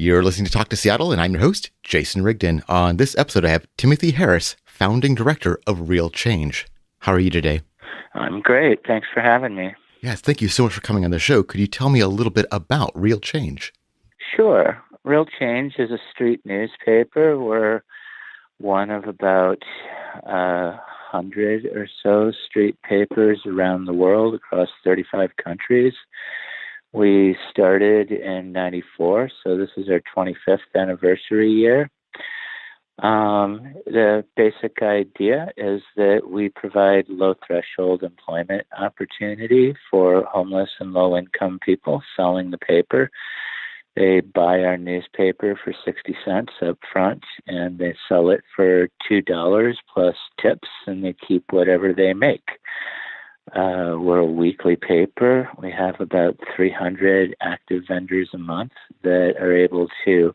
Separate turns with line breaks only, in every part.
You're listening to Talk to Seattle, and I'm your host, Jason Rigden. On this episode, I have Timothy Harris, founding director of Real Change. How are you today?
I'm great. Thanks for having me.
Yes, thank you so much for coming on the show. Could you tell me a little bit about Real Change?
Sure. Real Change is a street newspaper. We're one of about 100 or so street papers around the world across 35 countries. We started in 94, so this is our 25th anniversary year. The basic idea is that we provide low-threshold employment opportunity for homeless and low-income people selling the paper. They buy our newspaper for 60 cents up front, and they sell it for $2 plus tips, and they keep whatever they make. We're a weekly paper. We have about 300 active vendors a month that are able to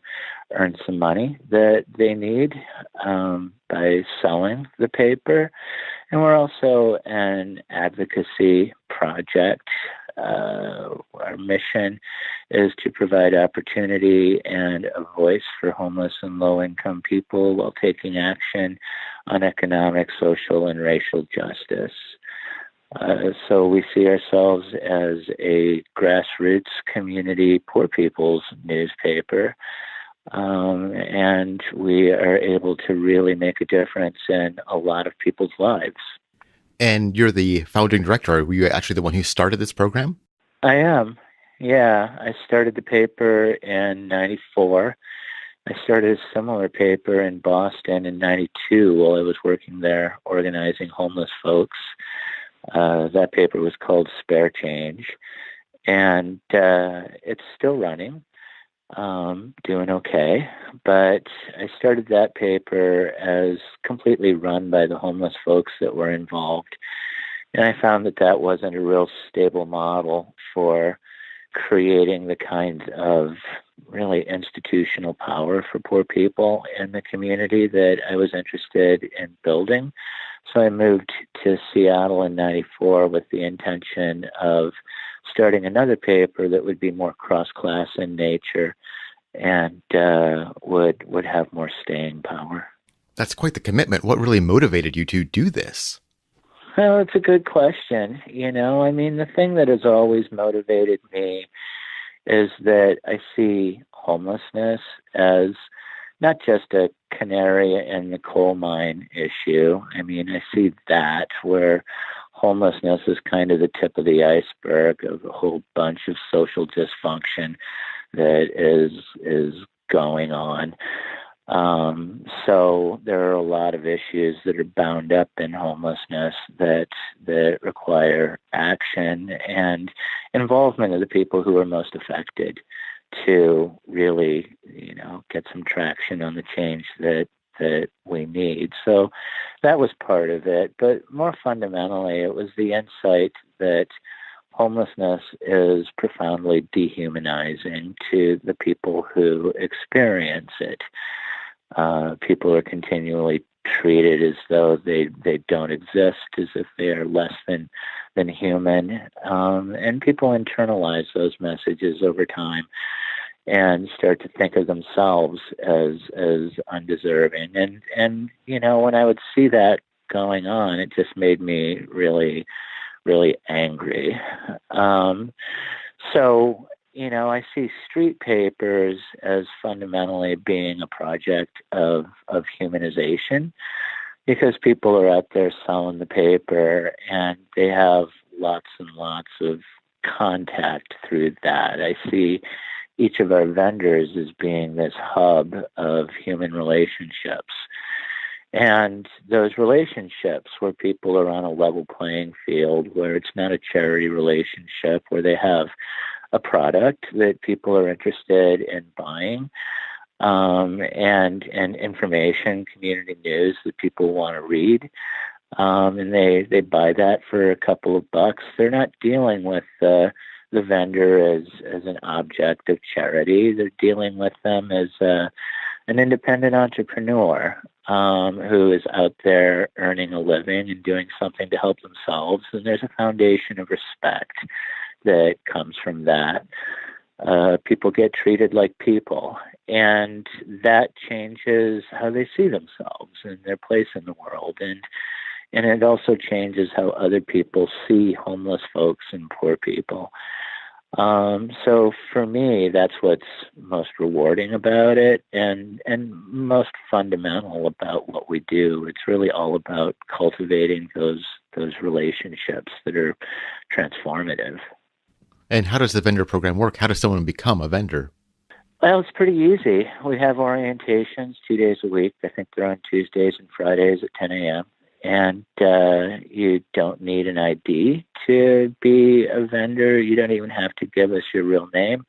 earn some money that they need by selling the paper. And we're also an advocacy project. Our mission is to provide opportunity and a voice for homeless and low-income people while taking action on economic, social, and racial justice. So we see ourselves as a grassroots community poor people's newspaper, and we are able to really make a difference in a lot of people's lives.
And you're the founding director. Were you actually the one who started this program?
I am. Yeah, I started the paper in 94. I started a similar paper in Boston in 92 while I was working there organizing homeless folks. That paper was called Spare Change, and it's still running, doing okay. But I started that paper as completely run by the homeless folks that were involved, and I found that that wasn't a real stable model for creating the kind of really institutional power for poor people in the community that I was interested in building. So I moved to Seattle in 94 with the intention of starting another paper that would be more cross-class in nature and would have more staying power.
That's quite the commitment. What really motivated you to do this?
Well, it's a good question. The thing that has always motivated me is that I see homelessness as not just a canary in the coal mine issue. I see that where homelessness is kind of the tip of the iceberg of a whole bunch of social dysfunction that is going on. So there are a lot of issues that are bound up in homelessness that require action and involvement of the people who are most affected to really, get some traction on the change that we need. So that was part of it. But more fundamentally, it was the insight that homelessness is profoundly dehumanizing to the people who experience it. People are continually treated as though they don't exist, as if they are less than human. And people internalize those messages over time and start to think of themselves as undeserving. And when I would see that going on, it just made me really, really angry. So I see street papers as fundamentally being a project of humanization, because people are out there selling the paper and they have lots and lots of contact through that. I see each of our vendors as being this hub of human relationships. And those relationships where people are on a level playing field, where it's not a charity relationship, where they have a product that people are interested in buying, and information, community news that people want to read, and they buy that for a couple of bucks. They're not dealing with the vendor as an object of charity. They're dealing with them as an independent entrepreneur who is out there earning a living and doing something to help themselves. And there's a foundation of respect that comes from that. People get treated like people, and that changes how they see themselves and their place in the world. And it also changes how other people see homeless folks and poor people. So for me, that's what's most rewarding about it and most fundamental about what we do. It's really all about cultivating those relationships that are transformative.
And how does the vendor program work? How does someone become a vendor?
Well, it's pretty easy. We have orientations 2 days a week. I think they're on Tuesdays and Fridays at 10 a.m. And you don't need an ID to be a vendor. You don't even have to give us your real name.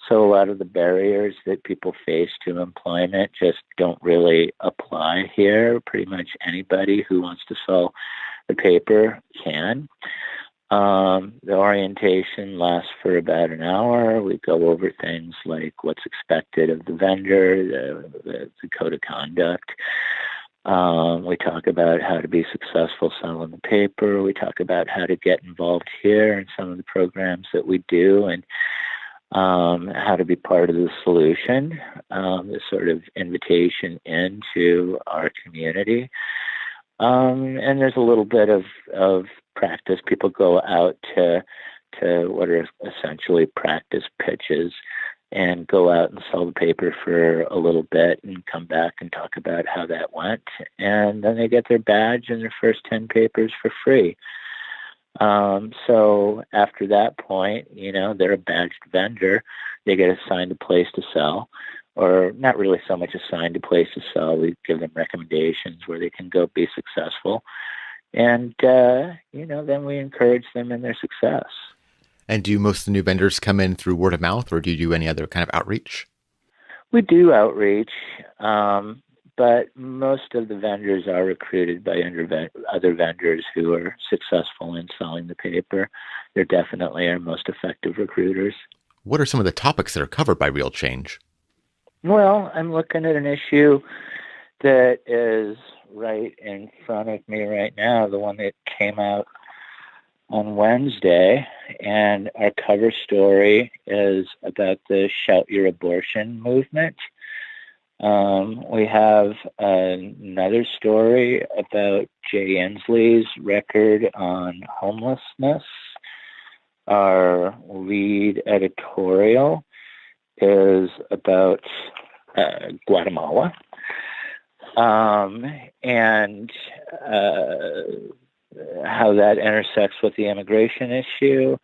So a lot of the barriers that people face to employment just don't really apply here. Pretty much anybody who wants to sell the paper can. The orientation lasts for about an hour. We go over things like what's expected of the vendor, the code of conduct. We talk about how to be successful selling the paper. We talk about how to get involved here in some of the programs that we do, and how to be part of the solution, the sort of invitation into our community. And there's a little bit of practice. People go out to what are essentially practice pitches and go out and sell the paper for a little bit and come back and talk about how that went. And then they get their badge and their first 10 papers for free. So after that point, they're a badged vendor. They get assigned a place to sell, or not really so much assigned a place to sell. We give them recommendations where they can go be successful. And, then we encourage them in their success.
And do most of the new vendors come in through word of mouth, or do you do any other kind of outreach?
We do outreach, but most of the vendors are recruited by other vendors who are successful in selling the paper. They're definitely our most effective recruiters.
What are some of the topics that are covered by Real Change?
Well, I'm looking at an issue that is right in front of me right now, the one that came out on Wednesday, and our cover story is about the Shout Your Abortion movement. We have another story about Jay Inslee's record on homelessness. Our lead editorial is about Guatemala, and how that intersects with the immigration issue.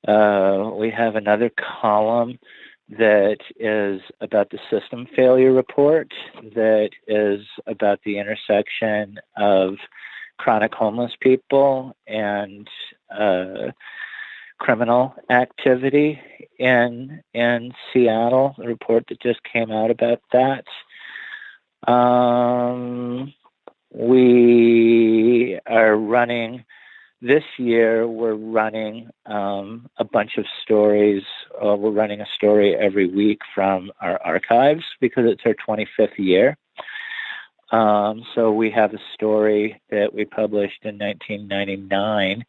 We have another column that is about the system failure report, that is about the intersection of chronic homeless people and criminal activity in Seattle, a report that just came out about that. We are running, this year, we're running a bunch of stories. We're running a story every week from our archives because it's our 25th year. So we have a story that we published in 1999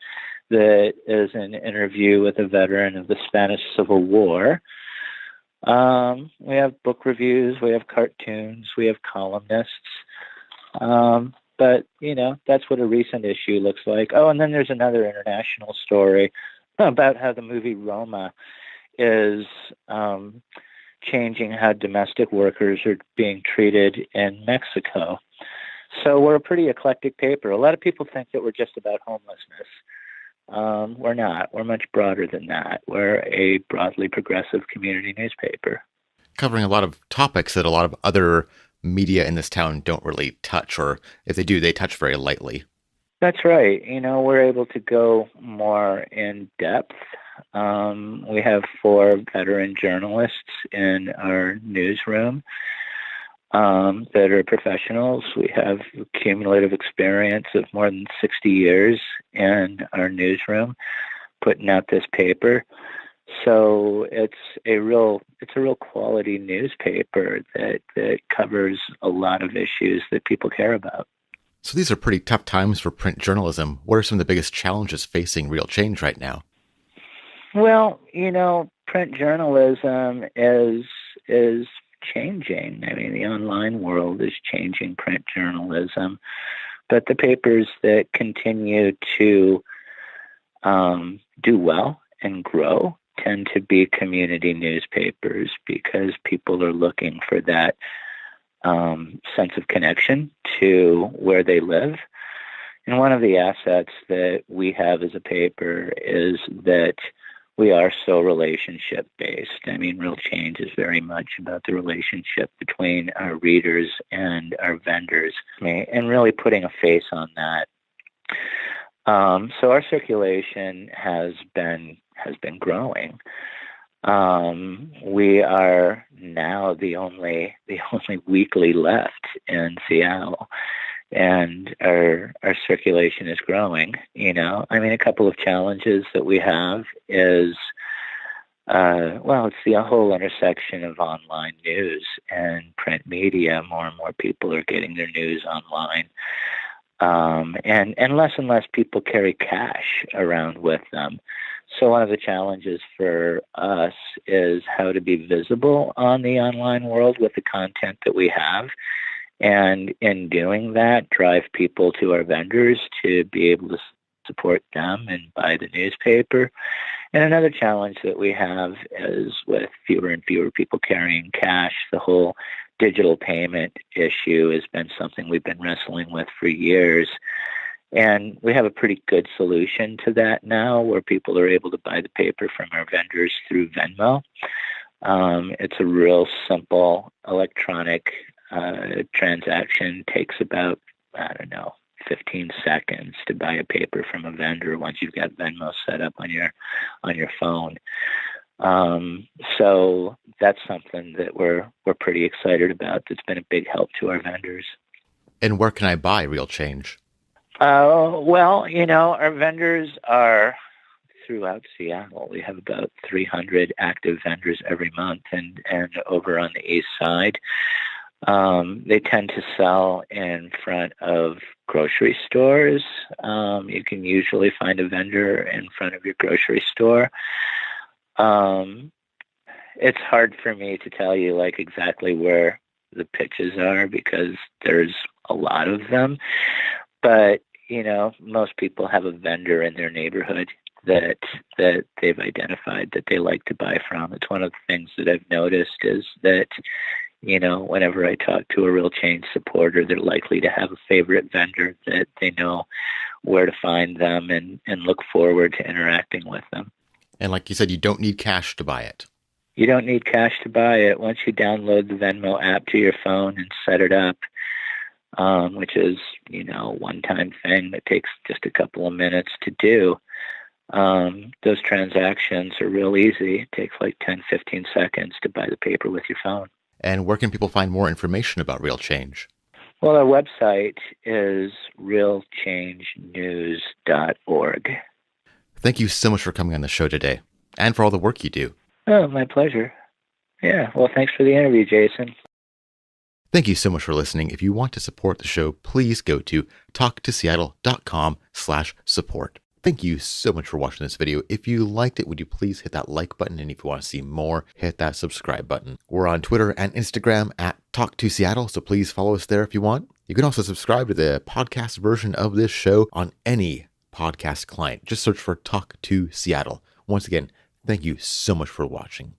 that is an interview with a veteran of the Spanish Civil War. We have book reviews, we have cartoons, we have columnists. But, that's what a recent issue looks like. Oh, and then there's another international story about how the movie Roma is changing how domestic workers are being treated in Mexico. So we're a pretty eclectic paper. A lot of people think that we're just about homelessness. We're not. We're much broader than that. We're a broadly progressive community newspaper.
Covering a lot of topics that a lot of other media in this town don't really touch, or if they do, they touch very lightly.
That's right. We're able to go more in depth. We have 4 veteran journalists in our newsroom that are professionals. We have cumulative experience of more than 60 years in our newsroom putting out this paper. So it's a real quality newspaper that covers a lot of issues that people care about.
So these are pretty tough times for print journalism. What are some of the biggest challenges facing Real Change right now?
Well, print journalism is changing. I mean, the online world is changing print journalism, but the papers that continue to do well and grow tend to be community newspapers because people are looking for that sense of connection to where they live. And one of the assets that we have as a paper is that we are so relationship based. I mean, Real Change is very much about the relationship between our readers and our vendors, and really putting a face on that. So our circulation has been growing. We are now the only weekly left in Seattle, and our circulation is growing. I mean, a couple of challenges that we have is, it's the whole intersection of online news and print media. More and more people are getting their news online. And less people carry cash around with them. So one of the challenges for us is how to be visible on the online world with the content that we have. And in doing that, drive people to our vendors to be able to support them and buy the newspaper. And another challenge that we have is with fewer and fewer people carrying cash, the whole digital payment issue has been something we've been wrestling with for years. And we have a pretty good solution to that now, where people are able to buy the paper from our vendors through Venmo. It's a real simple electronic transaction. Takes about, 15 seconds to buy a paper from a vendor once you've got Venmo set up on your phone. So that's something that we're pretty excited about. That's been a big help to our vendors.
And where can I buy Real Change?
Our vendors are throughout Seattle. We have about 300 active vendors every month, and over on the east side. They tend to sell in front of grocery stores. You can usually find a vendor in front of your grocery store. It's hard for me to tell you exactly where the pitches are because there's a lot of them. But, most people have a vendor in their neighborhood that they've identified that they like to buy from. It's one of the things that I've noticed is that, whenever I talk to a Real Change supporter, they're likely to have a favorite vendor that they know where to find them and look forward to interacting with them.
And like you said, you don't need cash to buy it.
You don't need cash to buy it. Once you download the Venmo app to your phone and set it up, which is, a one-time thing that takes just a couple of minutes to do, those transactions are real easy. It takes 10, 15 seconds to buy the paper with your phone.
And where can people find more information about Real Change?
Well, our website is realchangenews.org.
Thank you so much for coming on the show today and for all the work you do.
Oh, my pleasure. Yeah, well, thanks for the interview, Jason.
Thank you so much for listening. If you want to support the show, please go to talktoseattle.com/support. Thank you so much for watching this video. If you liked it, would you please hit that like button? And if you want to see more, hit that subscribe button. We're on Twitter and Instagram at TalkToSeattle, so please follow us there if you want. You can also subscribe to the podcast version of this show on any podcast client. Just search for Talk to Seattle. Once again, thank you so much for watching.